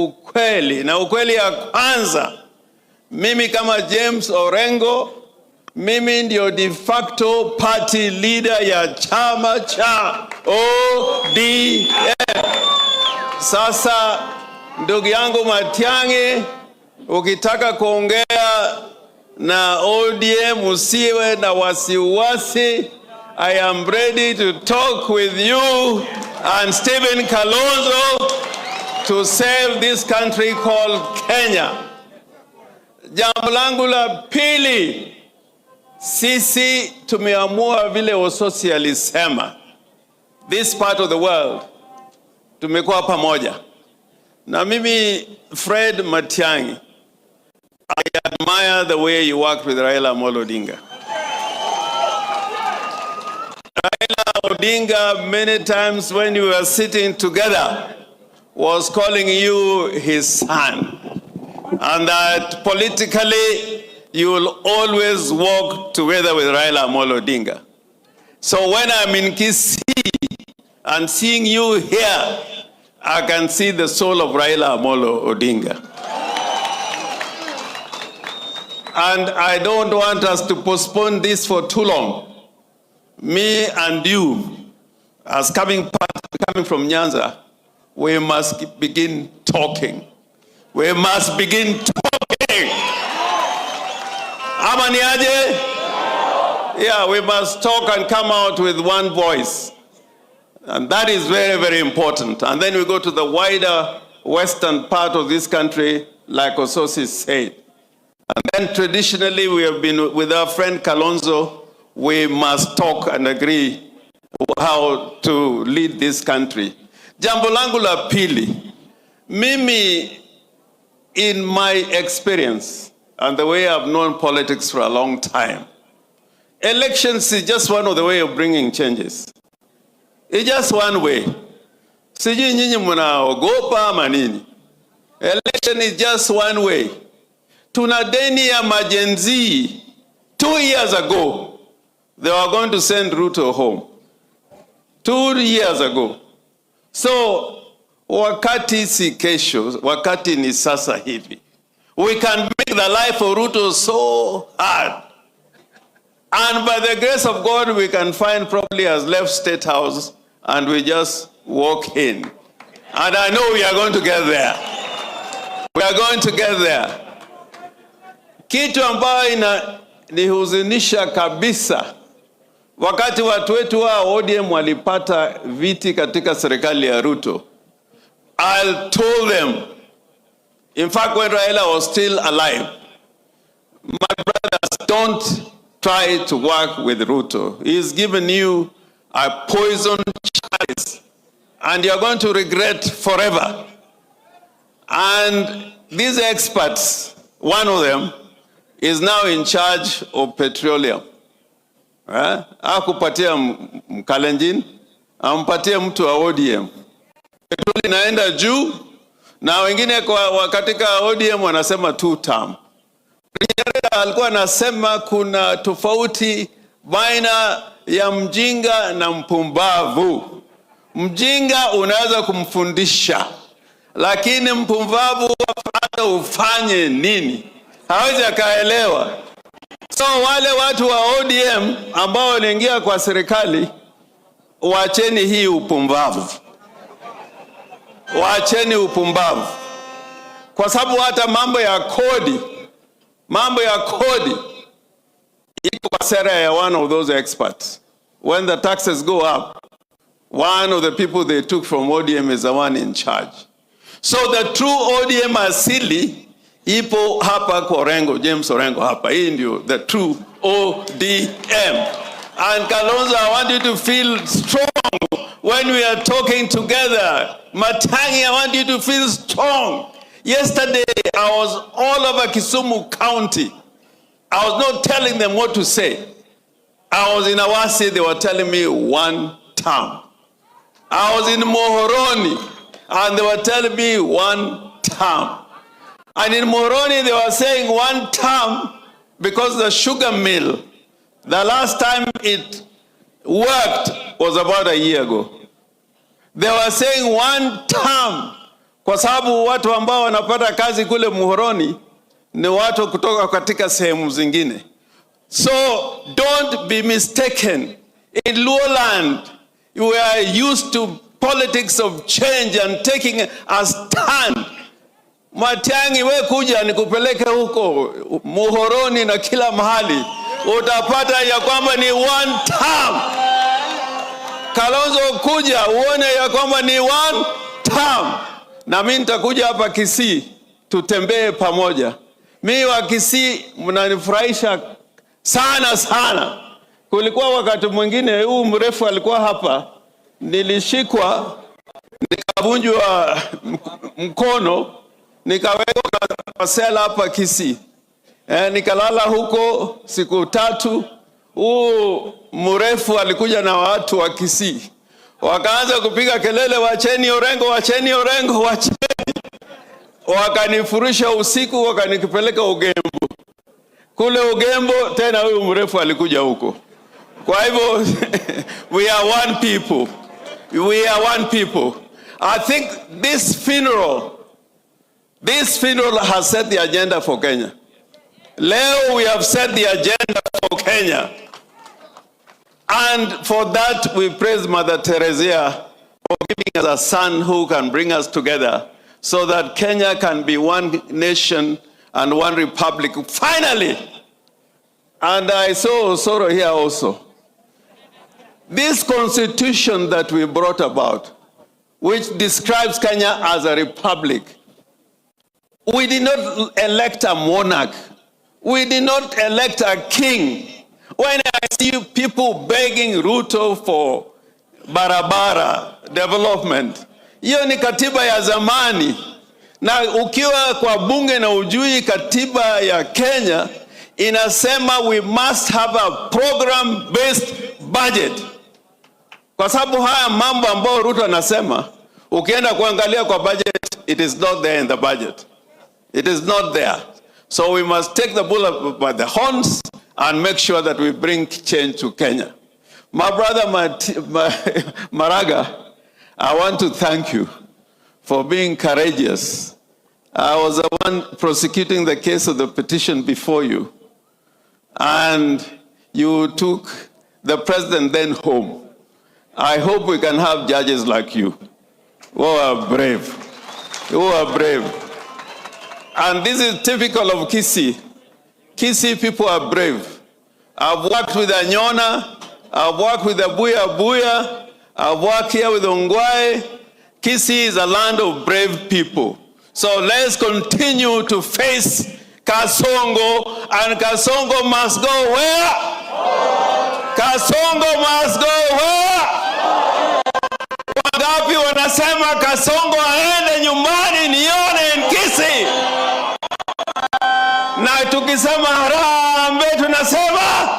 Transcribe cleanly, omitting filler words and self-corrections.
ukweli, na ukweli ya kwanza, mimi kama James Orengo, mimi ndio de facto party leader ya chama cha ODM. Sasa ndugu yangu Matiang'i, ukitaka kuongea na ODM usiwe na wasiwasi. I am ready to talk with you and Stephen Kalonzo to save this country called Kenya. Jambo langu la pili, sisi tumeamua vile Ososi alisema, this part of the world tumekuwa pamoja. Na mimi Fred Matiang'i, I admire the way you worked with Raila Amolo Odinga. Raila Odinga, many times when you were sitting together, was calling you his son. And that politically, you will always walk together with Raila Amolo Odinga. So when I'm in Kisii and seeing you here, I can see the soul of Raila Amolo Odinga. And I don't want us to postpone this for too long. Me and you, as coming from Nyanza, we must begin talking. We must begin talking. Amaniaje? Yeah, we must talk and come out with one voice. And that is very, very important. And then we go to the wider western part of this country, like Ososi said. And then traditionally we have been with our friend Kalonzo, we must talk and agree how to lead this country. Jambo langu la pili, mimi, in my experience and the way I've known politics for a long time, elections is just one of the way of bringing changes. It's just one way. Sijui nyinyi mnaogopa ama nini. Election is just one way. Tuna deni ya majenzi. 2 years ago, they were going to send Ruto home. 2 years ago. So, wakati si kesho, wakati ni sasa hivi. We can make the life of Ruto so hard. And by the grace of God, we can find probably has left State House and we just walk in. And I know we are going to get there. We are going to get there. Kitu ambayo nihuzunisha kabisa, wakati watu wetu wa ODM walipata viti katika serikali ya Ruto, I told them, in fact when Raila was still alive, my brothers, don't try to work with Ruto. He's given you a poisoned choice and you're going to regret forever. And these experts, one of them, is now in charge of petroleum. Akupatia Mkalenjin, ampatia mtu wa ODM. Petroli inaenda juu, na wengine kwa katika ODM wanasema 2 term. Alikuwa anasema kuna tofauti baina ya mjinga na mpumbavu. Mjinga unaweza kumfundisha, lakini mpumbavu hata ufanye nini hawezi akaelewa. So wale watu wa ODM ambao waliingia kwa serikali, waacheni hii upumbavu. Waacheni upumbavu. Kwa sababu hata mambo ya kodi iko kwa sera ya one of those experts. When the taxes go up, one of the people they took from ODM is the one in charge. So the true ODM asili ipo hapa kwa Orengo, James Orengo hapa. Hii ndio the true ODM. And Kalonzo, I want you to feel strong when we are talking together. Matiang'i, I want you to feel strong. Yesterday, I was all over Kisumu County. I was not telling them what to say. I was in Awasi, they were telling me 1 term. I was in Mohoroni, and they were telling me 1 term. And in Moroni, they were saying 1 term because the sugar mill, the last time it worked was about a year ago. They were saying 1 term kwa sababu watu ambao wanapata kazi kule Muhoroni ni watu kutoka katika sehemu zingine. So don't be mistaken. In Luoland, we are used to politics of change and taking a stand. Matiang'i, we kuja nikupeleke huko Muhoroni na kila mahali, utapata ya kwamba ni one term. Kalonzo kuja uone ya kwamba ni one term. Na mimi nitakuja hapa Kisii tutembee pamoja. Mimi wa Kisii mnanifurahisha sana sana. Kulikuwa wakati mwingine huu mrefu alikuwa hapa, nilishikwa nikavunjwa mkono, nikawekwa kwa sela hapa Kisii. Nikalala huko siku 3. Huu mrefu alikuja na watu wa Kisii, wakaanza kupiga kelele, wacheni Orengo, wacheni Orengo, wacheni. Wakanifurusha usiku, wakanikipeleka Ugembo. Kule Ugembo tena huyu mrefu alikuja huko. Kwa hivyo we are one people. We are one people. I think this funeral has set the agenda for Kenya. Leo we have set the agenda for Kenya. And for that we praise Mother Teresa for giving us a son who can bring us together so that Kenya can be one nation and one republic finally. And I saw sorrow here also. This constitution that we brought about, which describes Kenya as a republic, we did not elect a monarch. We did not elect a king. When I see people begging Ruto for barabara development, hiyo ni katiba ya zamani. Na ukiwa kwa bunge na ujui katiba ya Kenya inasema we must have a program-based budget. Kwa sababu haya mambo ambayo Ruto anasema, ukienda kuangalia kwa budget, it is not there in the budget. It is not there. So we must take the bull by the horns and make sure that we bring change to Kenya. My brother Maraga, I want to thank you for being courageous. I was the one prosecuting the case of the petition before you. And you took the president then home. I hope we can have judges like you who are brave. Who are brave. And this is typical of Kisii. Kisii people are brave. I've worked with Anyona. I've worked with the Buya. I've worked here with Ongwae. Kisii is a land of brave people. So let's continue to face Kasongo, and Kasongo must go where? Kasongo must go where? Wangapi wanasema Kasongo aende nyumbani nione Kisii? Na tukisema harambee tunasema